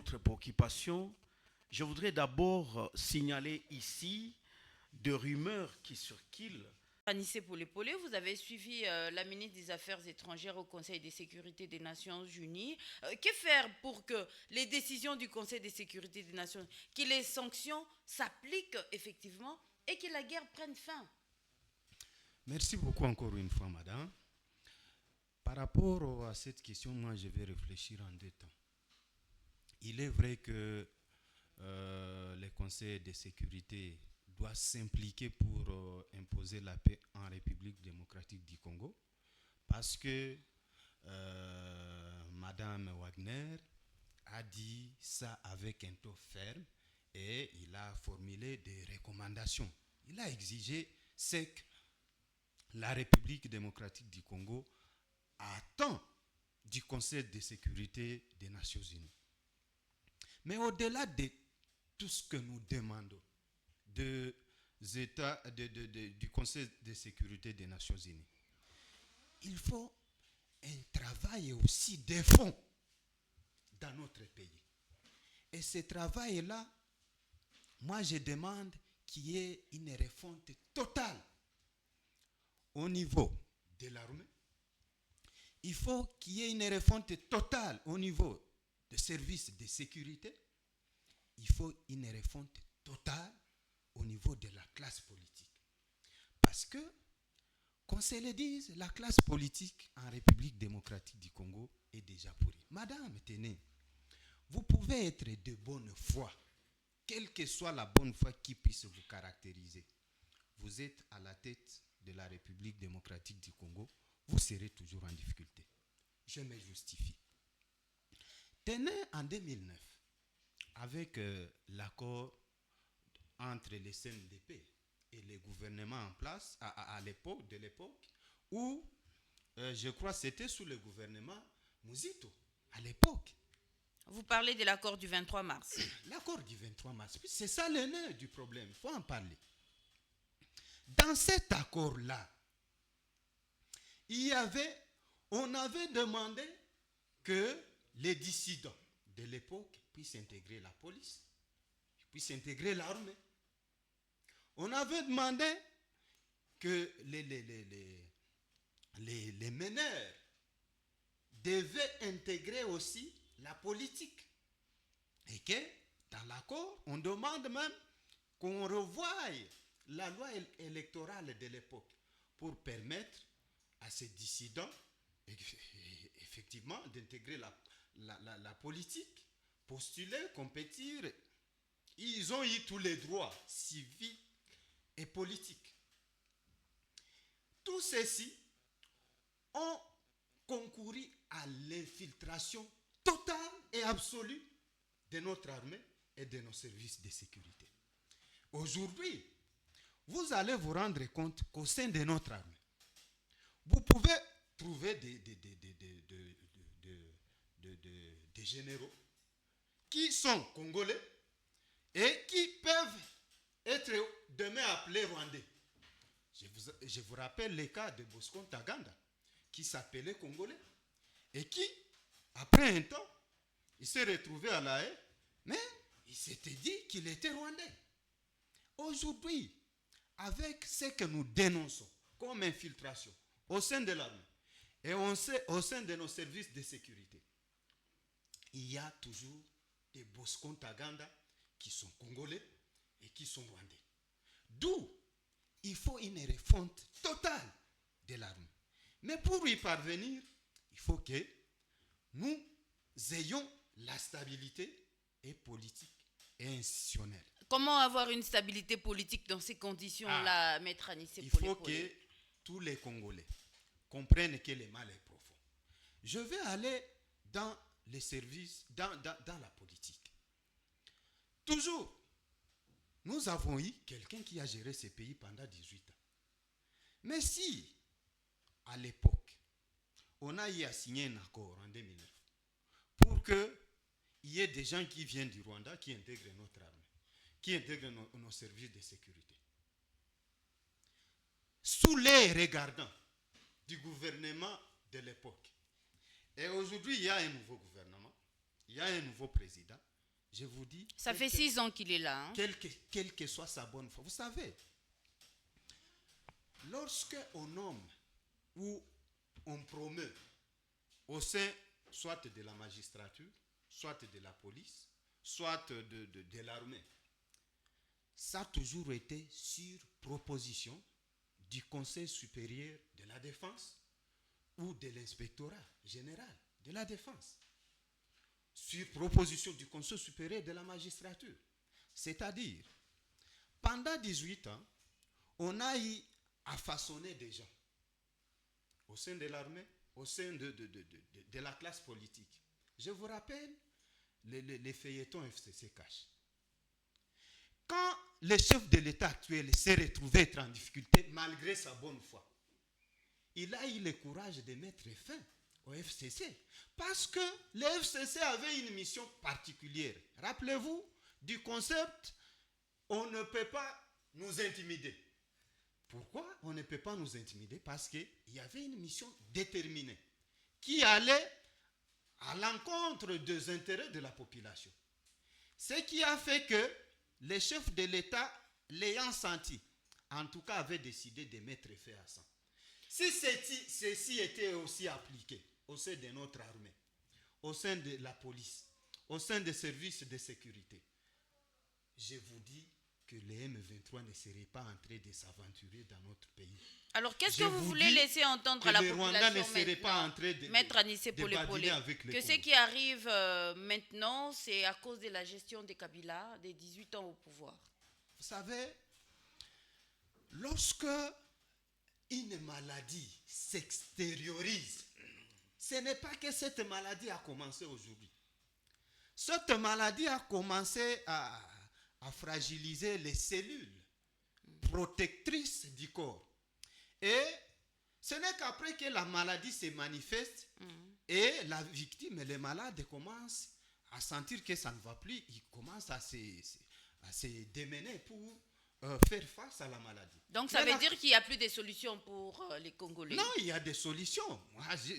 votre préoccupation, je voudrais d'abord signaler ici de rumeurs qui circulent. Anissé Poulepolé, vous avez suivi la ministre des Affaires étrangères au Conseil de sécurité des Nations Unies. Que faire pour que les décisions du Conseil de sécurité des Nations Unies, que les sanctions s'appliquent effectivement et que la guerre prenne fin? Merci beaucoup encore une fois, madame. Par rapport à cette question, moi, je vais réfléchir en deux temps. Il est vrai que le Conseil de sécurité doit s'impliquer pour imposer la paix en République démocratique du Congo parce que Madame Wagner a dit ça avec un ton ferme et il a formulé des recommandations. Il a exigé c'est que la République démocratique du Congo attend du Conseil de sécurité des Nations Unies. Mais au-delà de tout ce que nous demandons du Conseil de sécurité des Nations Unies, il faut un travail aussi de fond dans notre pays. Et ce travail-là, moi je demande qu'il y ait une refonte totale au niveau de l'armée. Il faut qu'il y ait une refonte totale au niveau des services de sécurité. Il faut une refonte totale au niveau de la classe politique. Parce que, qu'on se le dise, la classe politique en République démocratique du Congo est déjà pourrie. Madame, tenez, vous pouvez être de bonne foi, quelle que soit la bonne foi qui puisse vous caractériser. Vous êtes à la tête de la République démocratique du Congo, vous serez toujours en difficulté. Je me justifie. Tenez en 2009, avec l'accord entre les CNDP et les gouvernements en place à l'époque, où je crois que c'était sous le gouvernement Mouzito, à l'époque. Vous parlez de l'accord du 23 mars. L'accord du 23 mars, c'est ça le nœud du problème, il faut en parler. Dans cet accord-là, on avait demandé que les dissidents de l'époque puissent intégrer la police, puissent intégrer l'armée. On avait demandé que les meneurs devaient intégrer aussi la politique. Et que dans l'accord, on demande même qu'on revoie la loi électorale de l'époque pour permettre à ces dissidents effectivement d'intégrer la politique, postuler, compétir. Ils ont eu tous les droits civiques et politiques. Tous ceux-ci ont concouru à l'infiltration totale et absolue de notre armée et de nos services de sécurité. Aujourd'hui, vous allez vous rendre compte qu'au sein de notre armée, vous pouvez trouver des généraux qui sont congolais et qui peuvent être demain appelés rwandais. Je vous rappelle le cas de Bosco Ntaganda, qui s'appelait congolais et qui, après un temps, il s'est retrouvé à La Haye, mais il s'était dit qu'il était rwandais. Aujourd'hui, avec ce que nous dénonçons comme infiltration au sein de l'armée et au sein de nos services de sécurité, il y a toujours des Bosco Ntaganda qui sont congolais et qui sont rwandais. D'où il faut une refonte totale de l'armée. Mais pour y parvenir, il faut que nous ayons la stabilité et politique et institutionnelle. Comment avoir une stabilité politique dans ces conditions-là, Maître Anissé Il faut que tous les Congolais comprennent que le mal est profond. Je vais aller dans les services, dans la politique. Toujours, nous avons eu quelqu'un qui a géré ce pays pendant 18 ans. Mais si, à l'époque, on a eu à signer un accord en 2009 pour qu'il y ait des gens qui viennent du Rwanda qui intègrent notre armée, qui intègrent nos services de sécurité, sous les regardants du gouvernement de l'époque. Et aujourd'hui, il y a un nouveau gouvernement, il y a un nouveau président, je vous dis, Ça fait 6 ans qu'il est là. Hein. quelle que soit sa bonne foi. Vous savez, lorsque on nomme ou on promeut au sein soit de la magistrature, soit de la police, soit de l'armée, ça a toujours été sur proposition du Conseil supérieur de la défense ou de l'inspectorat général de la défense, sur proposition du Conseil supérieur de la magistrature. C'est-à-dire, pendant 18 ans, on a eu à façonner des gens au sein de l'armée, au sein de la classe politique. Je vous rappelle les feuilletons FCC-Cash. Quand le chef de l'État actuel s'est retrouvé être en difficulté, malgré sa bonne foi, il a eu le courage de mettre fin au FCC. Parce que le FCC avait une mission particulière. Rappelez-vous du concept « on ne peut pas nous intimider ». Pourquoi on ne peut pas nous intimider? Parce qu'il y avait une mission déterminée qui allait à l'encontre des intérêts de la population. Ce qui a fait que les chefs de l'État, l'ayant senti, en tout cas avaient décidé de mettre fin à ça. Si ceci était aussi appliqué au sein de notre armée, au sein de la police, au sein des services de sécurité, je vous dis que les M23 ne seraient pas en train de s'aventurer dans notre pays. Alors, qu'est-ce que vous voulez laisser entendre à la population Maître Anissé Polé-Polé, que ce qui arrive maintenant, c'est à cause de la gestion de Kabila, des 18 ans au pouvoir. Vous savez, lorsque une maladie s'extériorise, ce n'est pas que cette maladie a commencé aujourd'hui. Cette maladie a commencé à fragiliser les cellules protectrices du corps. Et ce n'est qu'après que la maladie se manifeste et la victime, les malades, commencent à sentir que ça ne va plus. Ils commencent à se démener pour faire face à la maladie. Donc ça veut dire qu'il n'y a plus de solutions pour les Congolais? Non, il y a des solutions.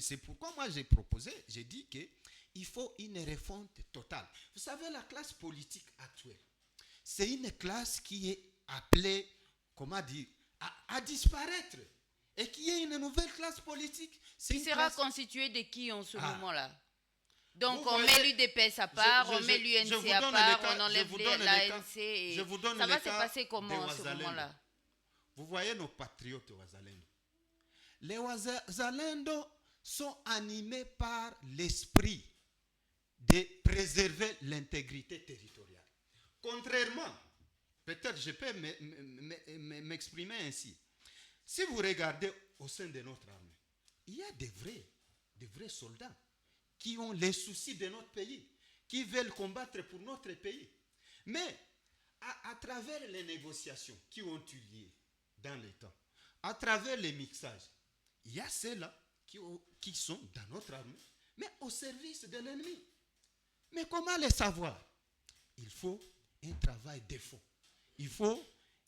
C'est pourquoi moi j'ai proposé, j'ai dit qu'il faut une refonte totale. Vous savez, la classe politique actuelle, c'est une classe qui est appelée, comment dire, à disparaître. Et qui est une nouvelle classe politique. Qui sera constituée de qui en ce moment-là? Donc on met l'UDPS à part, on met l'UNC à part, on enlève l'ANC et ça va se passer comment en ce moment-là? Vous voyez nos patriotes Wazalendo. Les Wazalendo sont animés par l'esprit de préserver l'intégrité territoriale. Contrairement, peut-être je peux m'exprimer ainsi. Si vous regardez au sein de notre armée, il y a des vrais soldats qui ont les soucis de notre pays, qui veulent combattre pour notre pays. Mais à travers les négociations qui ont eu lieu dans les temps, à travers les mixages, il y a ceux-là qui sont dans notre armée, mais au service de l'ennemi. Mais comment les savoir? Il faut un travail de fond.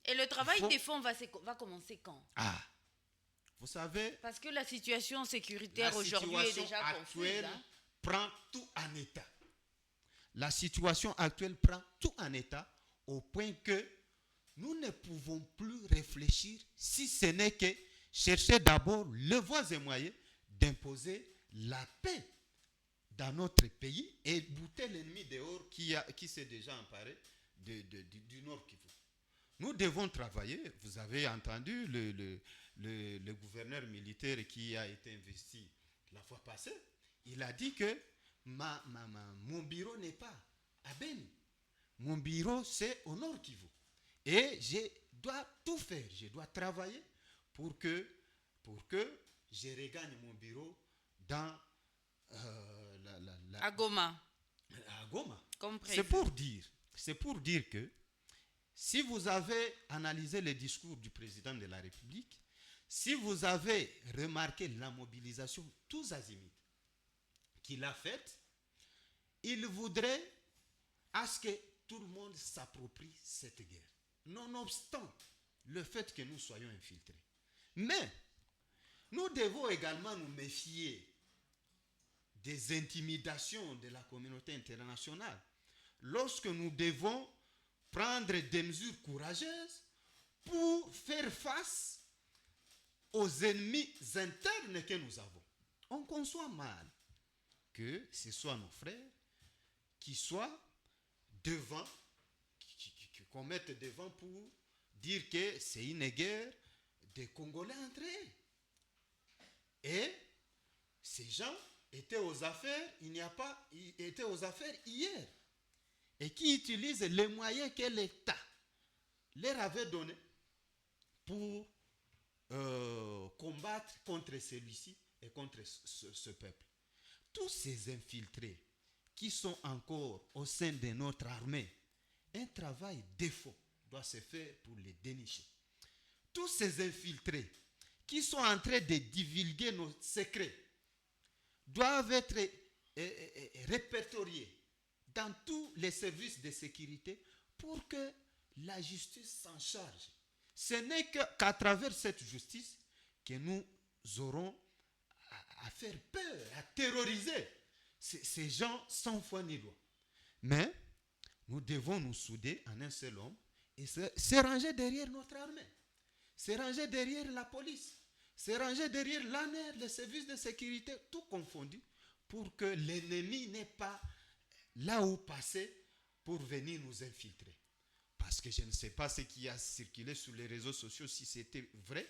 Et le travail de fond va commencer quand? Vous savez... Parce que la situation sécuritaire aujourd'hui est déjà confuse. Prend tout en état. La situation actuelle prend tout en état au point que nous ne pouvons plus réfléchir si ce n'est que chercher d'abord le voies et moyens d'imposer la paix dans notre pays et bouter l'ennemi dehors qui s'est déjà emparé du Nord Kivu. Nous devons travailler. Vous avez entendu le gouverneur militaire qui a été investi la fois passée. Il a dit que mon bureau n'est pas à Beni. Mon bureau, c'est au Nord Kivu. Et je dois tout faire. Je dois travailler pour que je regagne mon bureau dans à Goma. À Goma. Comme prévu. C'est pour dire que si vous avez analysé le discours du président de la République, si vous avez remarqué la mobilisation tous azimuts qu'il a faite, il voudrait à ce que tout le monde s'approprie cette guerre, nonobstant le fait que nous soyons infiltrés. Mais nous devons également nous méfier des intimidations de la communauté internationale. lorsque nous devons prendre des mesures courageuses pour faire face aux ennemis internes que nous avons. On conçoit mal que ce soit nos frères qui soient devant, qu'on mette devant pour dire que c'est une guerre des Congolais entre eux. Et ces gens étaient aux affaires, ils étaient aux affaires hier. Et qui utilisent les moyens que l'État leur avait donnés pour combattre contre celui-ci et contre ce peuple. Tous ces infiltrés qui sont encore au sein de notre armée, un travail défaut doit se faire pour les dénicher. Tous ces infiltrés qui sont en train de divulguer nos secrets doivent être répertoriés dans tous les services de sécurité pour que la justice s'en charge. Ce n'est qu'à travers cette justice que nous aurons à faire peur, à terroriser ces gens sans foi ni loi. Mais nous devons nous souder en un seul homme et se ranger derrière notre armée, se ranger derrière la police, se ranger derrière l'ANR, les services de sécurité, tout confondu, pour que l'ennemi n'ait pas là où passer pour venir nous infiltrer. Parce que je ne sais pas ce qui a circulé sur les réseaux sociaux, si c'était vrai,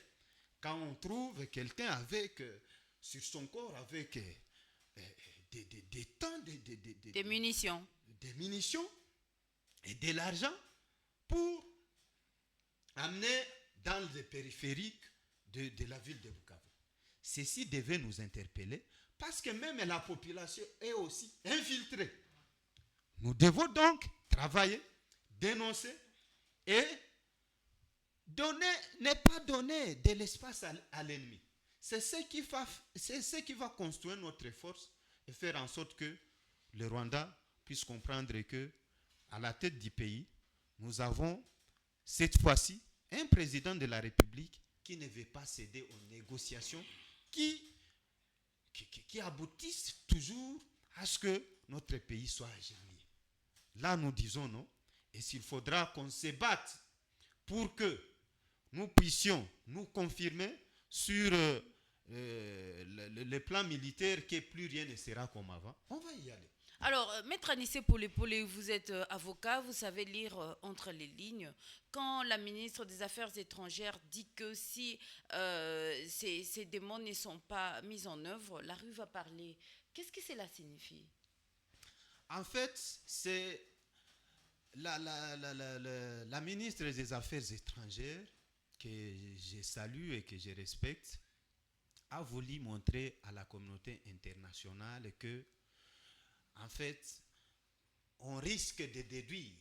quand on trouve quelqu'un avec, sur son corps, avec des tonnes des munitions. Des munitions et de l'argent pour amener dans les périphériques de la ville de Bukavu. Ceci devait nous interpeller parce que même la population est aussi infiltrée. Nous devons donc travailler, dénoncer et ne pas donner de l'espace à l'ennemi. C'est ce qui va construire notre force et faire en sorte que le Rwanda puisse comprendre que à la tête du pays, nous avons cette fois-ci un président de la République qui ne veut pas céder aux négociations qui aboutissent toujours à ce que notre pays soit agenouillé. Là, nous disons non. Et s'il faudra qu'on se batte pour que nous puissions nous confirmer sur le plan militaire que plus rien ne sera comme avant, on va y aller. Alors, Maître Anissé Polepole, vous êtes avocat, vous savez lire entre les lignes. Quand la ministre des Affaires étrangères dit que si ces demandes ne sont pas mises en œuvre, la rue va parler, qu'est-ce que cela signifie? En fait, c'est la ministre des Affaires étrangères, que je salue et que je respecte, a voulu montrer à la communauté internationale que, en fait, on risque de déduire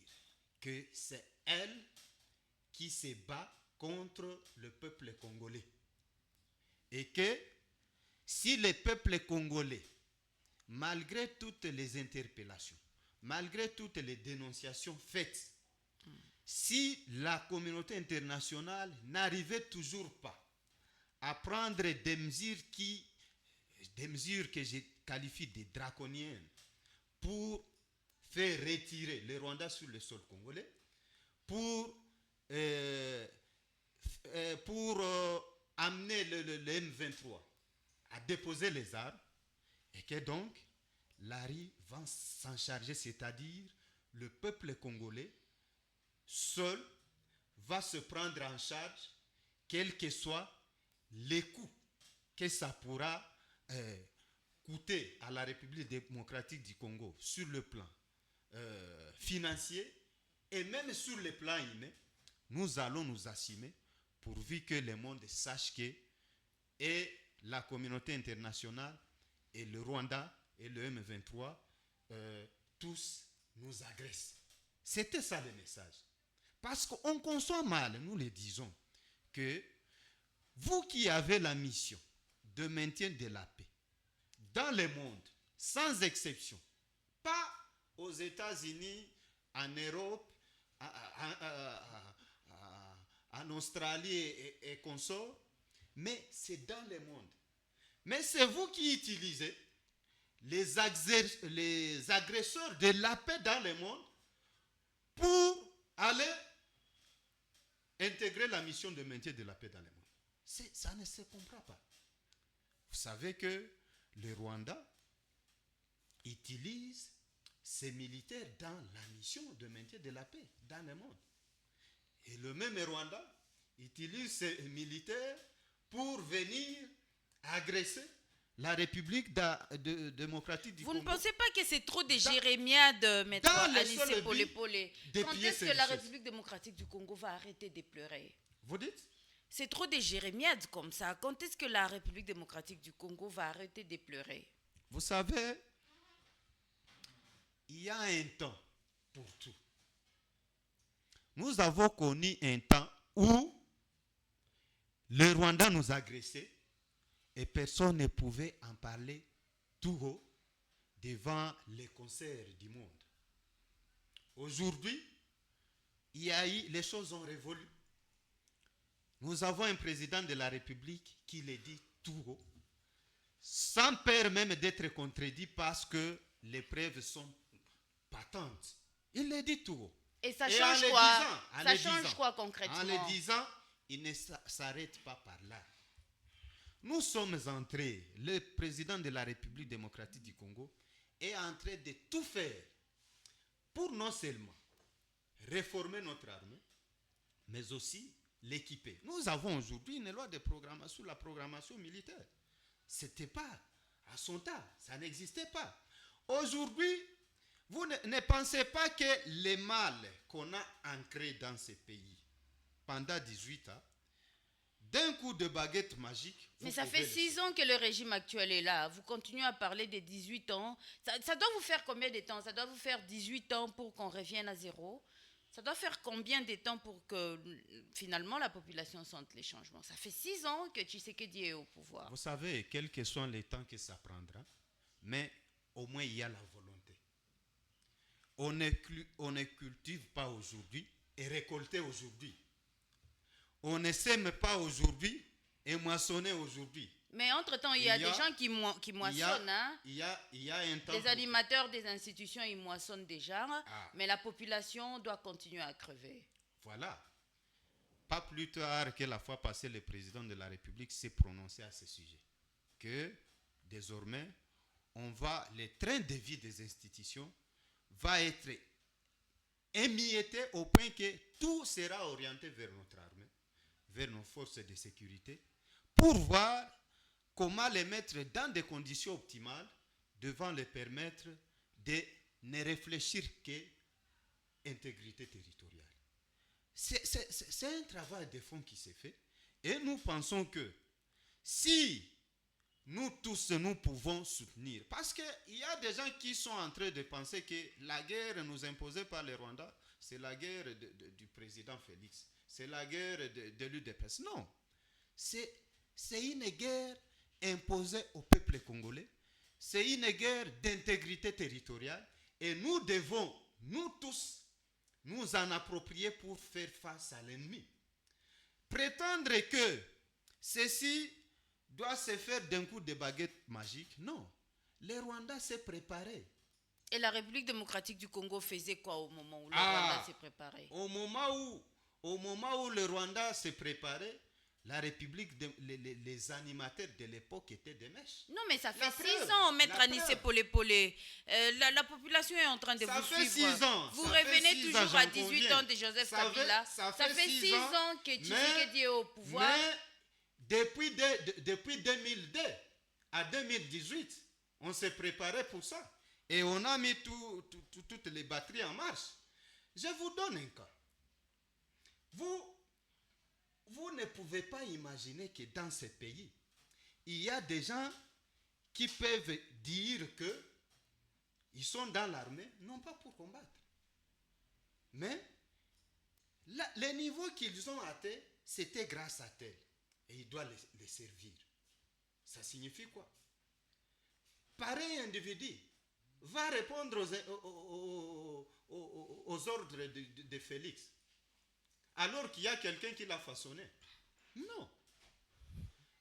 que c'est elle qui se bat contre le peuple congolais. Et que si le peuple congolais, malgré toutes les interpellations, malgré toutes les dénonciations faites, si la communauté internationale n'arrivait toujours pas à prendre des mesures que je qualifie de draconiennes pour faire retirer les Rwandais sur le sol congolais, pour amener le M23 à déposer les armes, et que donc l'ARI va s'en charger, c'est-à-dire le peuple congolais seul va se prendre en charge, quels que soient les coûts que ça pourra coûter à la République démocratique du Congo sur le plan financier et même sur le plan humain. Nous allons nous assumer pourvu que le monde sache que et la communauté internationale et le Rwanda et le M23 tous nous agressent. C'était ça le message. Parce qu'on conçoit mal, nous le disons, que vous qui avez la mission de maintien de la paix dans le monde, sans exception, pas aux États-Unis, en Europe, en Australie et consorts, mais c'est dans le monde. Mais c'est vous qui utilisez les agresseurs de la paix dans le monde aller intégrer la mission de maintien de la paix dans le monde. Ça ne se comprend pas. Vous savez que le Rwanda utilise ses militaires dans la mission de maintien de la paix dans le monde. Et le même Rwanda utilise ses militaires pour venir agresser la République démocratique du Vous Congo. ne pensez pas que c'est trop des jérémiades, maître Anissé Polé? Quand est-ce que la République démocratique du Congo va arrêter de pleurer? Vous dites? C'est trop des jérémiades comme ça. Quand est-ce que la République démocratique du Congo va arrêter de pleurer? Vous savez, il y a un temps pour tout. Nous avons connu un temps où le Rwanda nous agressait et personne ne pouvait en parler tout haut devant les concerts du monde. Aujourd'hui, les choses ont révolu. Nous avons un président de la République qui le dit tout haut, sans peur même d'être contredit parce que les preuves sont patentes. Il le dit tout haut. Et ça change quoi? Ça change quoi concrètement? En le disant, il ne s'arrête pas par là. Nous sommes entrés, le président de la République démocratique du Congo est en train de tout faire pour non seulement réformer notre armée, mais aussi l'équiper. Nous avons aujourd'hui une loi de programmation, la programmation militaire. Ce n'était pas à son temps, ça n'existait pas. Aujourd'hui, vous ne pensez pas que les mal qu'on a ancré dans ces pays pendant 18 ans, d'un coup de baguette magique... Mais ça fait 6 ans que le régime actuel est là. Vous continuez à parler des 18 ans. Ça doit vous faire combien de temps? Ça doit vous faire 18 ans pour qu'on revienne à zéro? Ça doit faire combien de temps pour que finalement la population sente les changements? Ça fait 6 ans que Tshisekedi est au pouvoir. Vous savez, quels que soient les temps que ça prendra, mais au moins il y a la volonté. On ne cultive pas aujourd'hui et récolter aujourd'hui. On ne sème pas aujourd'hui et moissonner aujourd'hui. Mais entre-temps, il y a des gens qui moissonnent. Il y a un temps. Les animateurs des institutions, ils moissonnent déjà, mais la population doit continuer à crever. Voilà. Pas plus tard que la fois passée, le président de la République s'est prononcé à ce sujet. Que désormais, le train de vie des institutions va être émietté au point que tout sera orienté vers notre armée, vers nos forces de sécurité, pour voir comment les mettre dans des conditions optimales devant les permettre de ne réfléchir qu'intégrité territoriale. C'est un travail de fond qui s'est fait et nous pensons que si nous tous, nous pouvons soutenir, parce qu'il y a des gens qui sont en train de penser que la guerre nous imposée par les Rwandais, c'est la guerre du président Félix, c'est la guerre de l'UDPS. Non, c'est une guerre imposée au peuple congolais, c'est une guerre d'intégrité territoriale et nous devons, nous tous, nous en approprier pour faire face à l'ennemi. Prétendre que ceci doit se faire d'un coup de baguette magique, non. Le Rwanda s'est préparé. Et la République démocratique du Congo faisait quoi au moment où le Rwanda s'est préparé? Au moment où le Rwanda s'est préparé, la République, les animateurs de l'époque étaient des mèches. Non, mais ça fait 6 ans, maître Anissé Polé. La population est en train de vous suivre. 6 ans. Vous revenez toujours à 18 ans de Joseph Kabila. Ça fait 6 ans que Tshisekedi est au pouvoir. Mais depuis 2002 à 2018, on s'est préparé pour ça. Et on a mis toutes les batteries en marche. Je vous donne un cas. Vous ne pouvez pas imaginer que dans ce pays, il y a des gens qui peuvent dire qu'ils sont dans l'armée, non pas pour combattre. Mais le niveau qu'ils ont atteint, c'était grâce à tel. Et il doit les servir. Ça signifie quoi? Pareil individu va répondre aux ordres de Félix, alors qu'il y a quelqu'un qui l'a façonné. Non.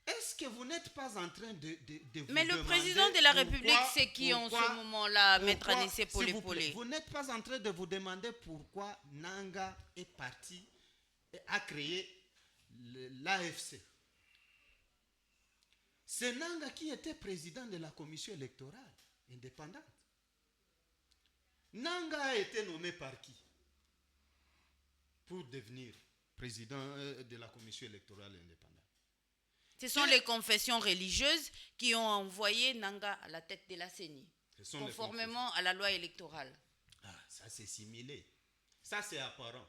Est-ce que vous n'êtes pas en train de vous Mais le demander président de la République, pourquoi- c'est qui en pourquoi- ce moment-là, Maître pourquoi- Anissé s'il vous plaît, Polé? vous n'êtes pas en train de vous demander pourquoi Nanga est parti et a créé l'AFC. C'est Nanga qui était président de la commission électorale indépendante. Nanga a été nommé par qui pour devenir président de la commission électorale indépendante? Ce sont les confessions religieuses qui ont envoyé Nanga à la tête de la CENI, conformément à la loi électorale. Ah, ça c'est similé. Ça c'est apparent.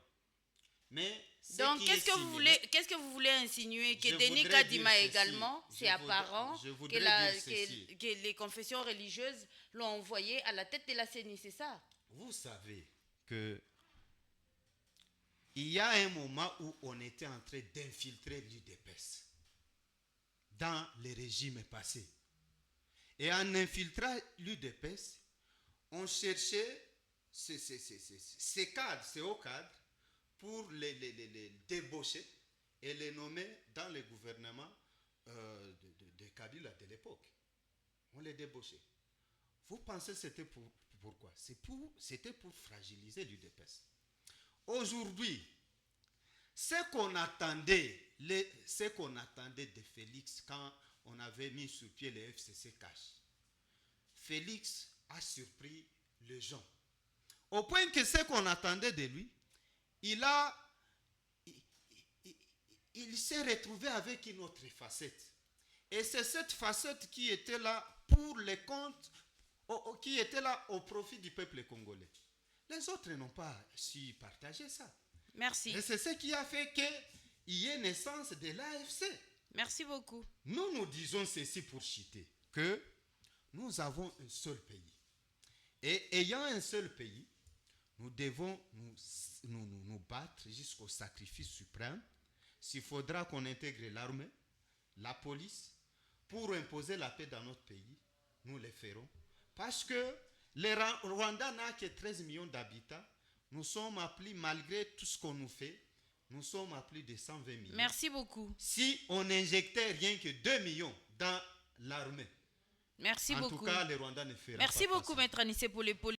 Mais donc, qu'est-ce que vous voulez insinuer? Que Denis Kadima également, c'est apparent que les confessions religieuses l'ont envoyé à la tête de la CENI, c'est ça? Vous savez que il y a un moment où on était en train d'infiltrer l'UDPS dans les régimes passés. Et en infiltrant l'UDPS, on cherchait ces cadres, ces hauts cadres, pour les débaucher et les nommer dans le gouvernement de Kabila de l'époque. On les débauchait. Vous pensez que c'était pourquoi? C'était pour fragiliser l'UDPS. Aujourd'hui, ce qu'on attendait de Félix quand on avait mis sur pied le FCC Cash, Félix a surpris les gens. Au point que ce qu'on attendait de lui, il s'est retrouvé avec une autre facette. Et c'est cette facette qui était là pour les comptes, qui était là au profit du peuple congolais. Les autres n'ont pas su partager ça. Merci. Et c'est ce qui a fait qu'il y ait naissance de l'AFC. Merci beaucoup. Nous disons ceci pour citer que nous avons un seul pays. Et ayant un seul pays, nous devons nous battre jusqu'au sacrifice suprême. S'il faudra qu'on intègre l'armée, la police, pour imposer la paix dans notre pays, nous le ferons. Parce que le Rwanda n'a que 13 millions d'habitants. Nous sommes à plus, malgré tout ce qu'on nous fait, nous sommes à plus de 120 millions. Merci beaucoup. Si on n'injectait rien que 2 millions dans l'armée, merci beaucoup. En tout cas, le Rwanda ne fera pas. Merci beaucoup, Maître Anissé Polé.